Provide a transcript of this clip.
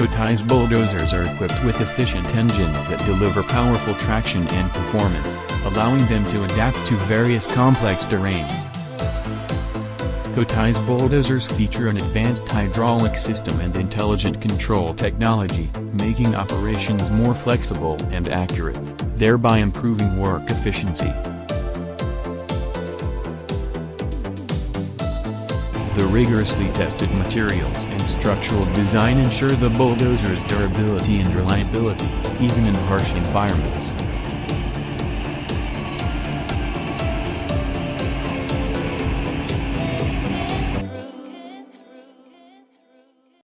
Kotai's bulldozers are equipped with efficient engines that deliver powerful traction and performance, allowing them to adapt to various complex terrains. Kotai's bulldozers feature an advanced hydraulic system and intelligent control technology, making operations more flexible and accurate, thereby improving work efficiency. The rigorously tested materials and structural design ensure the bulldozer's durability and reliability, even in harsh environments.